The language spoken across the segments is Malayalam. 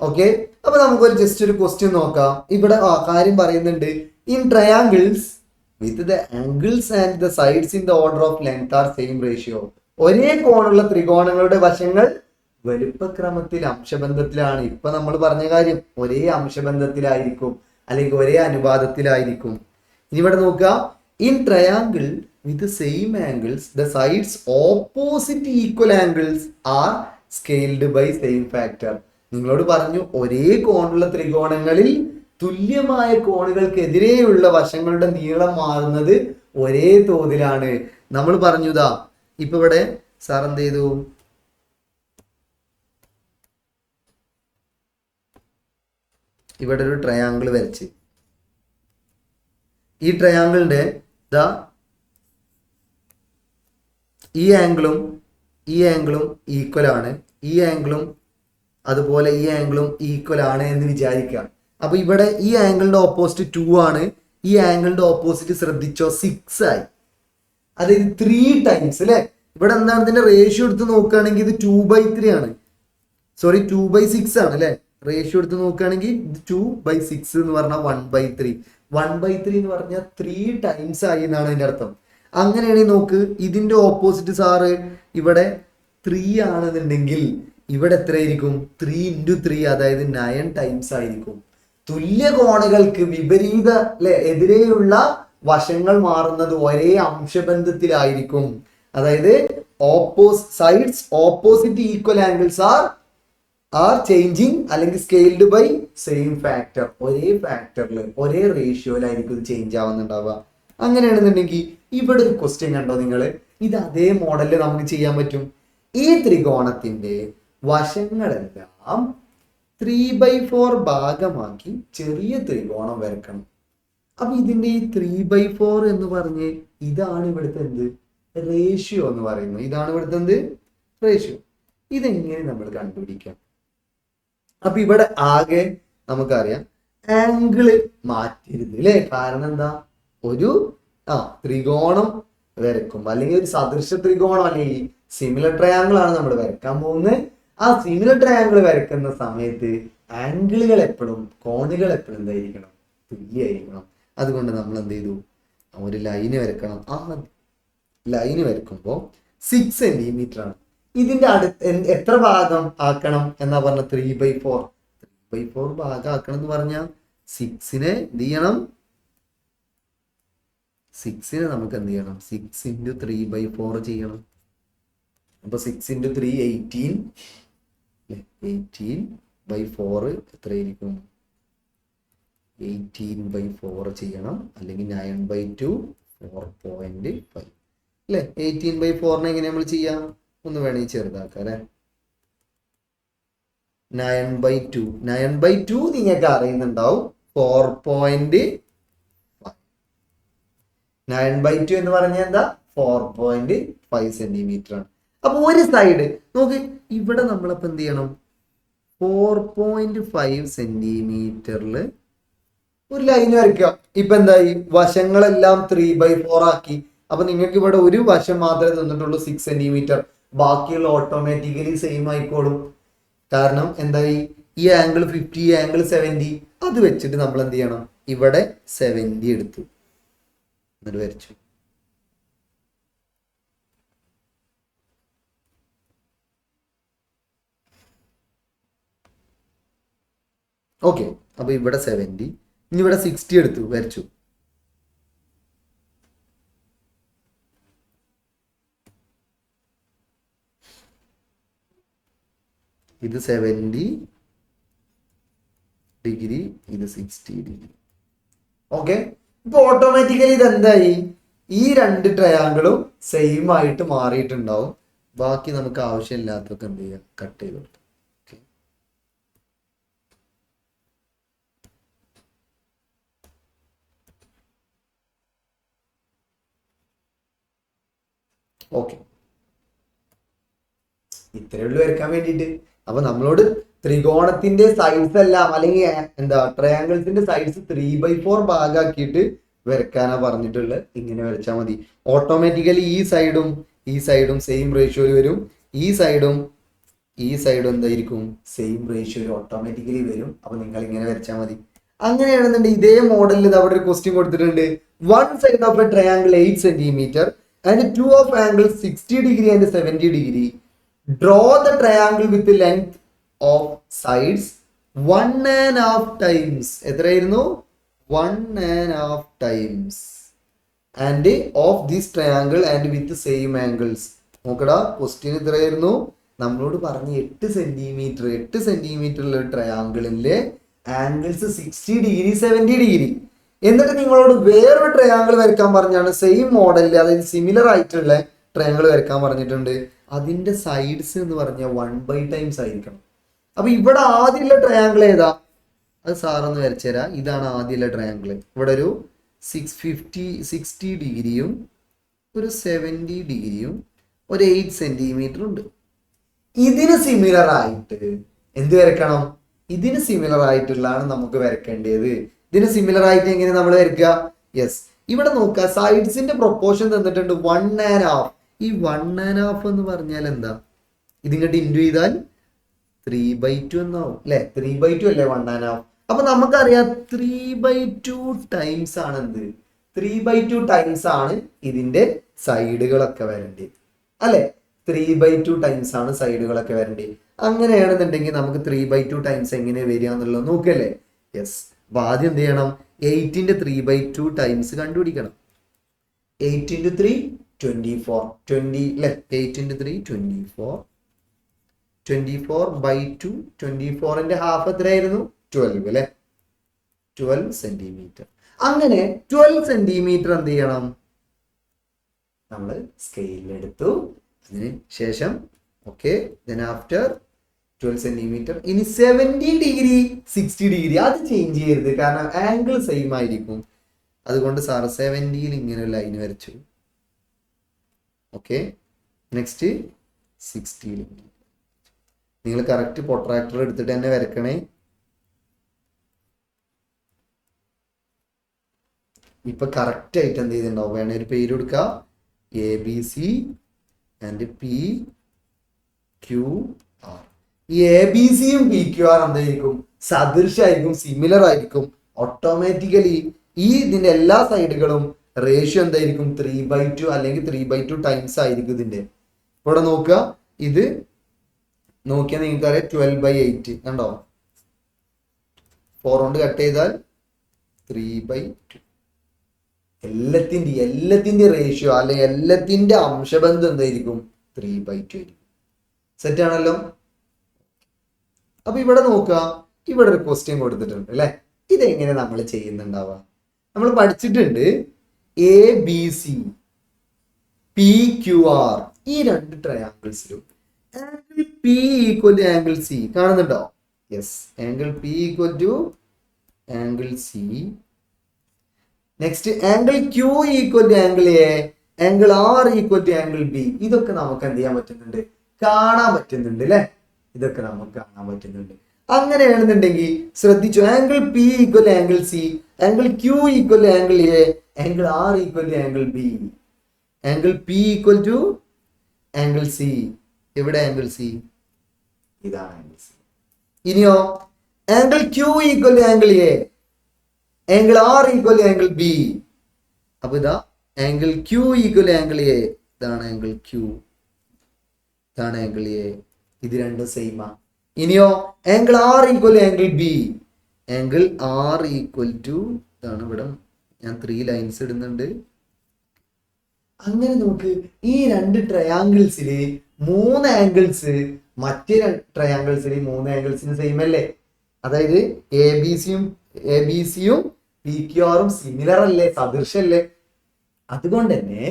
ഓക്കെ, അപ്പൊ നമുക്കൊരു ജസ്റ്റ് ഒരു ക്വസ്റ്റ്യൻ നോക്കാം. ഇവിടെ കാര്യം പറയുന്നുണ്ട്, in triangles with the angles and the sides in the order of length are same ratio. ഒരേ കോണുള്ള ത്രികോണങ്ങളുടെ വശങ്ങൾ വലുപ്പക്രമത്തിൽ അംശബന്ധത്തിലാണ്. ഇപ്പൊ നമ്മൾ പറഞ്ഞ കാര്യം ഒരേ അംശബന്ധത്തിലായിരിക്കും അല്ലെങ്കിൽ ഒരേ അനുപാതത്തിലായിരിക്കും. ഇനി ഇവിടെ നോക്കുക, in triangle with same angles the sides opposite equal angles are scaled by same factor. നിങ്ങളോട് പറഞ്ഞു ഒരേ കോണുള്ള ത്രികോണങ്ങളിൽ തുല്യമായ കോണുകൾക്കെതിരെയുള്ള വശങ്ങളുടെ നീളം മാറുന്നത് ഒരേ തോതിലാണ്. നമ്മൾ പറഞ്ഞുതാ, ഇപ്പൊ ഇവിടെ സാർ എന്ത് ചെയ്തു, ഇവിടെ ഒരു ട്രയാങ്കിൾ വരച്ച്, ഈ ട്രയാങ്കിളിന്റെ ദാ ഈ ആംഗിളും ഈക്വൽ ആണ്, ഈ ആംഗിളും അതുപോലെ ഈ ആംഗിളും ഈക്വൽ ആണ് എന്ന് വിചാരിക്കുക. അപ്പൊ ഇവിടെ ഈ ആംഗിളിന്റെ ഓപ്പോസിറ്റ് 2 ആണ്, ഈ ആംഗിളിന്റെ ഓപ്പോസിറ്റ് ശ്രദ്ധിച്ചോ 6 ആയി. അതായത് 3 ടൈംസ് അല്ലെ. ഇവിടെ എന്താണ് ഇതിന്റെ റേഷ്യോ എടുത്ത് നോക്കുകയാണെങ്കിൽ ഇത് 2/3 ആണ്, സോറി 2/6 ആണ് അല്ലെ. റേഷ്യോ എടുത്ത് നോക്കുകയാണെങ്കിൽ ഇത് 2/6 എന്ന് പറഞ്ഞാൽ 1/3. 1/3 എന്ന് പറഞ്ഞാൽ 3 ടൈംസ് ആയി എന്നാണ് അതിന്റെ അർത്ഥം. അങ്ങനെയാണെങ്കിൽ നോക്ക്, ഇതിന്റെ ഓപ്പോസിറ്റ് സാറ് ഇവിടെ 3 ആണെന്നുണ്ടെങ്കിൽ ഇവിടെ എത്രയായിരിക്കും? 3 × 3, അതായത് 9 ടൈംസ് ആയിരിക്കും. തുല്യ കോണുകൾക്ക് വിപരീത എതിരെയുള്ള വശങ്ങൾ മാറുന്നത് ഒരേ അംശബന്ധത്തിലായിരിക്കും. അതായത് sides opposite equal angles R changing അല്ലെങ്കിൽ സ്കെയിൽഡ് ബൈ സെയിം ഫാക്ടർ. ഒരേ ഫാക്ടറിൽ ഒരേ റേഷ്യോയിലായിരിക്കും ഇത് ചേഞ്ച് ആവുന്നുണ്ടാവുക. അങ്ങനെയാണെന്നുണ്ടെങ്കിൽ ഇവിടെ ഒരു ക്വസ്റ്റ്യൻ കണ്ടോ നിങ്ങൾ, ഇത് അതേ മോഡലിൽ നമുക്ക് ചെയ്യാൻ പറ്റും. ഈ ത്രികോണത്തിന്റെ വശങ്ങളെല്ലാം 3/4 ഭാഗമാക്കി ചെറിയ ത്രികോണം വരക്കണം. അപ്പൊ ഇതിന്റെ ഈ 3/4 എന്ന് പറഞ്ഞ് ഇതാണ് ഇവിടുത്തെ എന്ത് റേഷ്യോ എന്ന് പറയുന്നത്. ഇതാണ് ഇവിടുത്തെ എന്ത് റേഷ്യോ. ഇതെങ്ങനെ നമ്മൾ കണ്ടുപിടിക്കാം? അപ്പൊ ഇവിടെ ആകെ നമുക്കറിയാം ആംഗിള് മാറ്റരുത് അല്ലെ. കാരണം എന്താ, ഒരു ത്രികോണം വരക്കും അല്ലെങ്കിൽ ഒരു സദൃശ ത്രികോണം അല്ലെങ്കിൽ സിമിലർ ട്രയാങ്കിൾ ആണ് നമ്മൾ വരക്കാൻ പോകുന്നത്. ആ സിമിലർ ട്രയാങ്കിൾ വരക്കുന്ന സമയത്ത് ആംഗിളുകൾ എപ്പോഴും കോണുകൾ എപ്പോഴും എന്തായിരിക്കണം? തുല്യമായിരിക്കണം. അതുകൊണ്ട് നമ്മൾ എന്ത് ചെയ്തു, ഒരു ലൈന് വരക്കണം. ആ ലൈന് വരക്കുമ്പോൾ 6 സെന്റിമീറ്റർ ആണ്. ഇതിന്റെ എത്ര ഭാഗം ആക്കണം എന്നാ പറഞ്ഞ? 3/4. 3/4 ഭാഗം ആക്കണം എന്ന് പറഞ്ഞാൽ 6നെ എന്ത് ചെയ്യണം? 6നെ നമുക്ക് എന്ത് ചെയ്യണം? 6 × 3/4 ചെയ്യണം. അപ്പൊ 6 × 3 18. 18/4 എത്രയായിരിക്കും? 18/4 ചെയ്യണം. അല്ലെങ്കിൽ 9/2 4.5 അല്ലെ. 18/4 എങ്ങനെ നമ്മൾ ചെയ്യാം? ഒന്ന് വേണമെങ്കിൽ ചെറുതാക്കാം അല്ലെ. 9/2 നിങ്ങൾക്ക് അറിയുന്നുണ്ടാവും. 4.5. 9/2 എന്ന് പറഞ്ഞാൽ എന്താ? 4.5 സെന്റിമീറ്റർ ആണ്. അപ്പൊ ഒരു സൈഡ് നോക്ക്, ഇവിടെ നമ്മളപ്പോ എന്ത് ചെയ്യണം? 4.5 സെന്റിമീറ്ററിൽ ഒരു ലൈൻ വരയ്ക്കുക. ഇപ്പൊ എന്തായി? വശങ്ങളെല്ലാം 3/4 ആക്കി. അപ്പൊ നിങ്ങൾക്ക് ഇവിടെ ഒരു വശം മാത്രമേ തന്നിട്ടുള്ളൂ 6 സെന്റിമീറ്റർ. ബാക്കിയുള്ള ഓട്ടോമാറ്റിക്കലി സെയിം ആയിക്കോളും. കാരണം എന്തായി? ഈ ആംഗിൾ 50, ഈ ആംഗിൾ 70. അത് വെച്ചിട്ട് നമ്മൾ എന്ത് ചെയ്യണം? ഇവിടെ 70 എടുത്തു, എന്നിട്ട് വരച്ചു. ഓക്കെ, അപ്പൊ ഇവിടെ 70, ഇനി ഇവിടെ 60 എടുത്തു, വരച്ചു. ഇത് 70 ഡിഗ്രി, ഇത് 60 ഡിഗ്രി. ഓക്കെ, ഇപ്പൊ ഓട്ടോമാറ്റിക്കലി ഇത് എന്തായി? ഈ 2 ട്രയാങ്കിളും സെയിം ആയിട്ട് മാറിയിട്ടുണ്ടാവും. ബാക്കി നമുക്ക് ആവശ്യമില്ലാത്തൊക്കെ എന്ത് ചെയ്യാം? കട്ട് ചെയ്ത് കൊടുത്തു. ഓക്കെ, ഇത്രയേ ഉള്ളൂ വരയ്ക്കാൻ വേണ്ടിയിട്ട്. അപ്പൊ നമ്മളോട് ത്രികോണത്തിന്റെ സൈഡ്സ് എല്ലാം അല്ലെങ്കിൽ ട്രയാങ്കിൾസിന്റെ സൈഡ്സ് 3/4 ഭാഗമാക്കിയിട്ട് വരയ്ക്കാനാ പറഞ്ഞിട്ടുള്ളത്. ഇങ്ങനെ വരച്ചാൽ മതി. ഓട്ടോമാറ്റിക്കലി ഈ സൈഡും സെയിം റേഷ്യോയിൽ വരും. ഈ സൈഡും ഈ സൈഡ് എന്തായിരിക്കും സെയിം റേഷ്യോയിൽ ഓട്ടോമാറ്റിക്കലി വരും. അപ്പൊ നിങ്ങൾ ഇങ്ങനെ വരച്ചാൽ മതി. അങ്ങനെയാണെന്നുണ്ടെങ്കിൽ ഇതേ മോഡലിൽ ഇത് അവിടെ ഒരു ക്വസ്റ്റ്യൻ കൊടുത്തിട്ടുണ്ട്. One side of A triangle 8 centimetre and two of angle 60 degree and 70 degree. Draw the triangle with length of sides 1.5 times. എത്രയായിരുന്നു? 1.5 times and of this triangle and with same angles. നോക്കടാ, ക്വസ്റ്റ്യൻ ഇത്രയായിരുന്നു. നമ്മളോട് പറഞ്ഞ് 8 സെന്റിമീറ്ററിലുള്ള ഒരു ട്രയാങ്കിളിലെ ആംഗിൾസ് 60 ഡിഗ്രി 70 ഡിഗ്രി. എന്നിട്ട് നിങ്ങളോട് വേറൊരു ട്രയാങ്കിൾ വരയ്ക്കാൻ പറഞ്ഞാണ് സെയിം മോഡലിൽ, അതായത് സിമിലർ ആയിട്ടുള്ള ട്രയാങ്കിൾ വരയ്ക്കാൻ പറഞ്ഞിട്ടുണ്ട്. അതിന്റെ സൈഡ്സ് എന്ന് പറഞ്ഞാൽ 1 ടൈംസ് ആയിരിക്കണം. അപ്പൊ ഇവിടെ ആദ്യമുള്ള ട്രയാങ്കിൾ ഏതാ? അത് സാറൊന്ന് വരച്ചുതരാം. ഇതാണ് ആദ്യമുള്ള ട്രയാങ്കിൾ. ഇവിടെ ഒരു 60 ഡിഗ്രിയും ഒരു 70 ഡിഗ്രിയും ഒരു 8 സെന്റിമീറ്റർ ഉണ്ട്. ഇതിന് സിമിലർ ആയിട്ട് എന്ത് വരക്കണം? ഇതിന് സിമിലർ ആയിട്ടുള്ളതാണ് നമുക്ക് വരക്കേണ്ടത്. ഇതിന് സിമിലർ ആയിട്ട് എങ്ങനെ നമ്മൾ വരയ്ക്കുക? യെസ്, ഇവിടെ നോക്കുക, സൈഡ്സിന്റെ പ്രൊപ്പോർഷൻ തന്നിട്ടുണ്ട് 1.5. ഈ 1.5 എന്ന് പറഞ്ഞാൽ എന്താ? ഇതിങ്ങോട്ട് ഇൻറ്റു ചെയ്താൽ 3/2 എന്നാവും അല്ലെ? 3/2 അല്ലേ 1.5? അപ്പൊ നമുക്കറിയാം 3/2 ടൈംസ് ആണ് എന്ത്? 3/2 ടൈംസ് ആണ് ഇതിന്റെ സൈഡുകളൊക്കെ വരേണ്ടത് അല്ലെ? 3/2 ടൈംസ് ആണ് സൈഡുകളൊക്കെ വരേണ്ടത്. അങ്ങനെയാണെന്നുണ്ടെങ്കിൽ നമുക്ക് 3/2 ടൈംസ് എങ്ങനെ വരിക എന്നുള്ളത് നോക്കല്ലേ? യെസ്, അപ്പൊ ആദ്യം എന്ത് ചെയ്യണം? 8ന്റെ 3/2 ടൈംസ് കണ്ടുപിടിക്കണം. 8 × 3 24, 20 അല്ലെ? 8 × 3 24, 24/2. 24ന്റെ ഹാഫ് എത്രയായിരുന്നു? 12 അല്ലെ? 12 സെന്റിമീറ്റർ. അങ്ങനെ 12 സെന്റിമീറ്റർ എന്ത് ചെയ്യണം? നമ്മൾ സ്കെയിലെടുത്തു. അതിന് ശേഷം ഓക്കെ, then after 12 സെന്റിമീറ്റർ. ഇനി 70 ഡിഗ്രി 60 ഡിഗ്രി അത് ചേഞ്ച് ചെയ്യരുത്, കാരണം ആംഗിൾ സെയിം ആയിരിക്കും. അതുകൊണ്ട് സാറ് 70യിൽ ഇങ്ങനെ ഒരു ലൈൻ വരച്ചു. ഓക്കെ, നെക്സ്റ്റ് 60യിൽ നിങ്ങൾ കറക്റ്റ് പ്രൊട്രാക്ടർ എടുത്തിട്ട് തന്നെ വരക്കണേ. ഇപ്പൊ കറക്റ്റ് ആയിട്ട് എന്ത് ചെയ്തിട്ടുണ്ടാവും? വേണേ ഒരു പേര് കൊടുക്കുക, ABC ആൻഡ് PQR. ഈ ABCയും PQR എന്തായിരിക്കും? സദൃശായിരിക്കും, സിമിലർ ആയിരിക്കും. ഓട്ടോമാറ്റിക്കലി ഈ ഇതിന്റെ എല്ലാ സൈഡുകളും റേഷ്യോ എന്തായിരിക്കും? 3/2 അല്ലെങ്കിൽ 3/2 ടൈംസ് ആയിരിക്കും ഇതിന്റെ. ഇവിടെ നോക്കുക, ഇത് നോക്കിയാൽ നിങ്ങൾക്കറിയാം 12/8 കണ്ടോ? 4 കൊണ്ട് കട്ട് ചെയ്താൽ 3/2. എല്ലാത്തിന്റെ റേഷ്യോ അല്ലെങ്കിൽ എല്ലാത്തിന്റെ അംശബന്ധം എന്തായിരിക്കും? 3/2 ആയിരിക്കും. സെറ്റ് ആണല്ലോ? അപ്പൊ ഇവിടെ നോക്കുക, ഇവിടെ ഒരു ക്വസ്റ്റ്യൻ കൊടുത്തിട്ടുണ്ട് അല്ലെ? ഇതെങ്ങനെ നമ്മൾ ചെയ്യുന്നുണ്ടാവുക? നമ്മൾ പഠിച്ചിട്ടുണ്ട് ABC PQR ഈ രണ്ട് ട്രയാങ്കിൾസിലും angle P equal to angle C കാണുന്നുണ്ടോ? Yes, angle P equal to angle C. Next angle Q equal to angle A, angle R equal to angle B. ഇതൊക്കെ നമുക്ക് എന്ത് ചെയ്യാൻ പറ്റുന്നുണ്ട്? കാണാൻ പറ്റുന്നുണ്ട് അല്ലെ? ഇതൊക്കെ നമുക്ക് കാണാൻ പറ്റുന്നുണ്ട്. അങ്ങനെയാണെന്നുണ്ടെങ്കിൽ ശ്രദ്ധിച്ചു, angle P equal to angle C, angle Q equal to angle A, angle R equal to angle B, angle P equal to angle C. എവിടെ ആംഗിൾ C? ഇതാണ് ആംഗിൾ C. ഇനിയോ angle Q equal to angle A, angle R equal to angle B. അപ്പൊ ഇതാ angle Q equal to angle A, ഇതാണ് ആംഗിൾ Q, ഇതാണ് ആംഗിൾ A. ഇത് രണ്ടും സെയിമാ. ഇനിയോ angle R equal to angle B, angle R equal to, ഇതാണ് ഇവിടെ ഞാൻ 3 ലൈൻസ് ഇടുന്നുണ്ട്. അങ്ങനെ നോക്ക്, ഈ രണ്ട് ട്രയാങ്കിൾസിൽ 3 ആംഗിൾസ് മറ്റേ ട്രയാങ്കിൾസിൽ 3 ആംഗിൾസിന് സെയിം അല്ലേ? അതായത് ABCയും PQRും സിമിലർ അല്ലേ? സദൃശല്ലേ? അതുകൊണ്ട് തന്നെ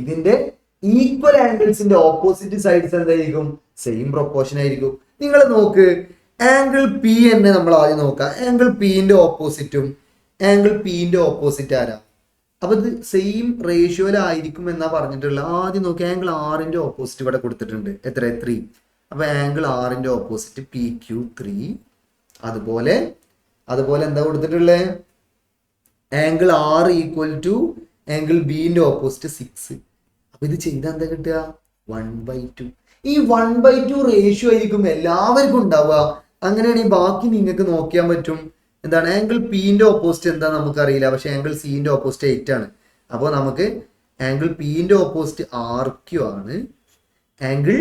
ഇതിന്റെ ഈക്വൽ ആംഗിൾസിന്റെ ഓപ്പോസിറ്റ് സൈഡ്സ് എന്തായിരിക്കും? സെയിം പ്രൊപ്പോർഷൻ ആയിരിക്കും. നിങ്ങൾ നോക്ക്, ആംഗിൾ P തന്നെ നമ്മൾ ആദ്യം നോക്കാം. ആംഗിൾ Pന്റെ ഓപ്പോസിറ്റും ആംഗിൾ Pന്റെ ഓപ്പോസിറ്റ് ആരാ? അപ്പൊ ഇത് സെയിം റേഷ്യോയിലായിരിക്കും എന്നാ പറഞ്ഞിട്ടുള്ളത്. ആദ്യം നോക്കി, ആംഗിൾ ആറിന്റെ ഓപ്പോസിറ്റ് ഇവിടെ കൊടുത്തിട്ടുണ്ട്. എത്ര? 3. അപ്പൊ ആംഗിൾ ആറിന്റെ ഓപ്പോസിറ്റ് PQ3. അതുപോലെ എന്താ കൊടുത്തിട്ടുള്ളത്? Angle R equal to angle Bന്റെ ഓപ്പോസിറ്റ് 6. അപ്പൊ ഇത് ചെയ്താൽ എന്താ കിട്ടുക? 1/2. ഈ 1/2 റേഷ്യോ ആയിരിക്കും എല്ലാവർക്കും ഉണ്ടാവുക. അങ്ങനെയാണെങ്കിൽ ബാക്കി നിങ്ങൾക്ക് നോക്കിയാൻ പറ്റും. എന്താണ് ആംഗിൾ പിന്റെ ഓപ്പോസിറ്റ് എന്താ നമുക്കറിയില്ല, പക്ഷെ ആംഗിൾ സിന്റെ ഓപ്പോസിറ്റ് 8 ആണ്. അപ്പോൾ നമുക്ക് ആംഗിൾ പിന്റെ ഓപ്പോസിറ്റ് RQ ആണ്. ആംഗിൾ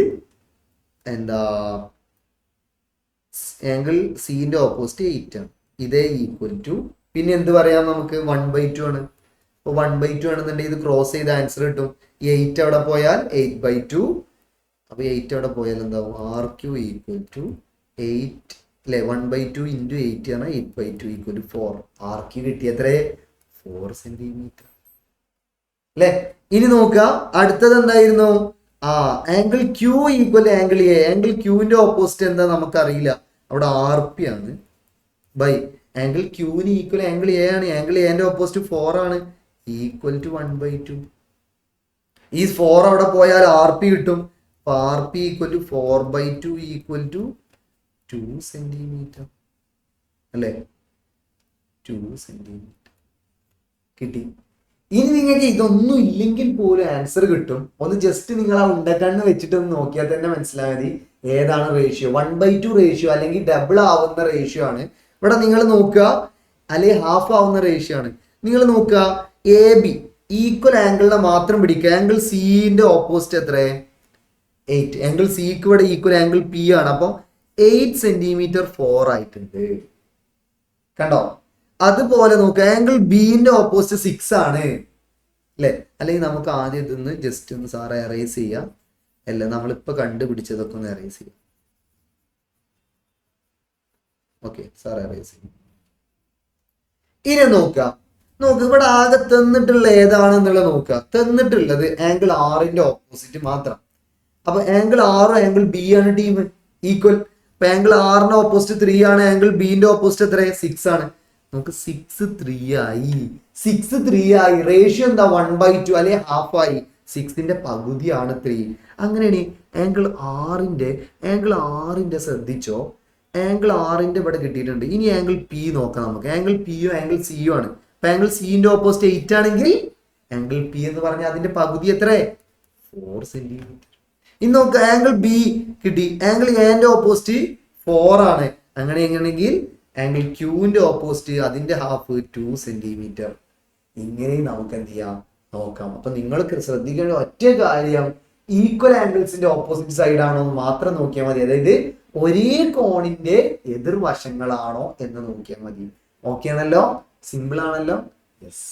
ആംഗിൾ സിന്റെ ഓപ്പോസിറ്റ് 8 ആണ്. ഇതേ ഈക്വൽ ടു പിന്നെ എന്ത് പറയാം നമുക്ക് 1/2 ആണ്. അപ്പോൾ 1/2 ആണെന്നുണ്ടെങ്കിൽ ഇത് ക്രോസ് ചെയ്ത് ആൻസർ കിട്ടും. 8 അവിടെ പോയാൽ 8/2. അപ്പോൾ 8 അവിടെ പോയാൽ എന്താവും RQ ഈക്വൽ ടു 8 അല്ലെ 1/2 ഇൻറ്റു 8 ആണ് 8/2 ഈക്വൽ ടു 4. RQ കിട്ടിയത്രേ 4 സെന്റിമീറ്റർ അല്ലെ. ഇനി നോക്കുക അടുത്തത് എന്തായിരുന്നു? Angle Q equal angle A. Angle Qന്റെ ഓപ്പോസിറ്റ് എന്താ നമുക്കറിയില്ല, അവിടെ RP ആണ്. ബൈ ആംഗിൾ Qന് ഈക്വൽ ആംഗിൾ A ആണ്. ആംഗിൾ Aന്റെ ഓപ്പോസിറ്റ് 4 ആണ്, ഈക്വൽ ടു 1/2. ഈ 4 അവിടെ പോയാൽ RP കിട്ടും. RP equal to 4/2 equal to 2 centimetre അല്ലേ. 2 സെന്റിമീറ്റർ കിട്ടി. ഇനി നിങ്ങൾക്ക് ഇതൊന്നും ഇല്ലെങ്കിൽ പോലും ആൻസർ കിട്ടും. ഒന്ന് ജസ്റ്റ് നിങ്ങൾ ആ ഉണ്ടക്കണ്ണ് വെച്ചിട്ട് ഒന്ന് നോക്കിയാൽ തന്നെ മനസ്സിലായാൽ മതി ഏതാണ് റേഷ്യോ. 1/2 റേഷ്യോ അല്ലെങ്കിൽ ഡബിൾ ആവുന്ന റേഷ്യോ ആണ്. ഇവിടെ നിങ്ങൾ നോക്കുക, അല്ലെങ്കിൽ ഹാഫ് ആവുന്ന റേഷ്യോ ആണ്. നിങ്ങൾ നോക്കുക AB ഈക്വൽ ആംഗിളിനെ മാത്രം പിടിക്കുക. ആംഗിൾ സിന്റെ ഓപ്പോസിറ്റ് എത്ര? 8. ആംഗിൾ സിക്ക് ഇവിടെ ഈക്വൽ ആംഗിൾ P ആണ്. അപ്പോൾ 8 സെന്റിമീറ്റർ 4 ആയിട്ടുണ്ട്. കണ്ടോ? അതുപോലെ നോക്കുക ആംഗിൾ ബിന്റെ ഓപ്പോസിറ്റ് 6 ആണ് അല്ലെ. അല്ലെങ്കിൽ നമുക്ക് ആദ്യം ഇതൊന്ന് ജസ്റ്റ് ഒന്ന് സാറെ എറേസ് ചെയ്യാം. അല്ല നമ്മളിപ്പോ കണ്ടുപിടിച്ചതൊക്കെ ഒന്ന് എറേസ് ചെയ്യാം. ഓക്കെ സാർ എറേസ് ചെയ്യാം. ഇനി നോക്കുക ഇവിടെ ആകെ തന്നിട്ടുള്ള ഏതാണെന്നുള്ളത് നോക്കുക. തന്നിട്ടുള്ളത് ആംഗിൾ ആറിന്റെ ഓപ്പോസിറ്റ് മാത്രം. അപ്പൊ ആംഗിൾ ആറും ആംഗിൾ ബി ആണ് ടീം ഈക്വൽ. അപ്പൊ ആംഗിൾ ആറിന്റെ ഓപ്പോസിറ്റ് 3 ആണ്. ആംഗിൾ ബിന്റെ ഓപ്പോസിറ്റ് എത്ര? 6 ആണ്. നമുക്ക് 6 3 ആയി. 6 3 ആയി. റേഷ്യോ എന്താ? 1/2 അല്ലെ ഹാഫ് ആയി. 6ന്റെ പകുതിയാണ് 3. അങ്ങനെയാണ് ആംഗിൾ ആറിന്റെ ശ്രദ്ധിച്ചോ. ആംഗിൾ ആറിന്റെ ഇവിടെ കിട്ടിയിട്ടുണ്ട്. ഇനി ആംഗിൾ പി നോക്കാം നമുക്ക്. ആംഗിൾ പിയും ആംഗിൾ സിയും ആണ്. അപ്പൊ ആംഗിൾ സിന്റെ ഓപ്പോസിറ്റ് 8 ആണെങ്കിൽ ആംഗിൾ പി എന്ന് പറഞ്ഞാൽ അതിന്റെ പകുതി എത്ര? 4 സെന്റിമീറ്റർ. ഇനി നോക്കുക ആംഗിൾ ബി കിട്ടി. ആംഗിൾ എന്റെ ഓപ്പോസിറ്റ് 4 ആണ്. അങ്ങനെയാണെങ്കിൽ ആംഗിൾ ക്യൂവിന്റെ ഓപ്പോസിറ്റ് അതിന്റെ ഹാഫ് 2 സെന്റിമീറ്റർ. ഇങ്ങനെ നമുക്ക് എന്ത് ചെയ്യാം നോക്കാം. അപ്പൊ നിങ്ങൾക്ക് ശ്രദ്ധിക്കേണ്ട ഒറ്റ കാര്യം ഈക്വൽ ആംഗിൾസിന്റെ ഓപ്പോസിറ്റ് സൈഡ് ആണോ എന്ന് മാത്രം നോക്കിയാൽ മതി. അതായത് ഒരേ കോണിന്റെ എതിർവശങ്ങളാണോ എന്ന് നോക്കിയാൽ മതി. ഓക്കെ ആണല്ലോ? സിമ്പിൾ ആണല്ലോ? യെസ്.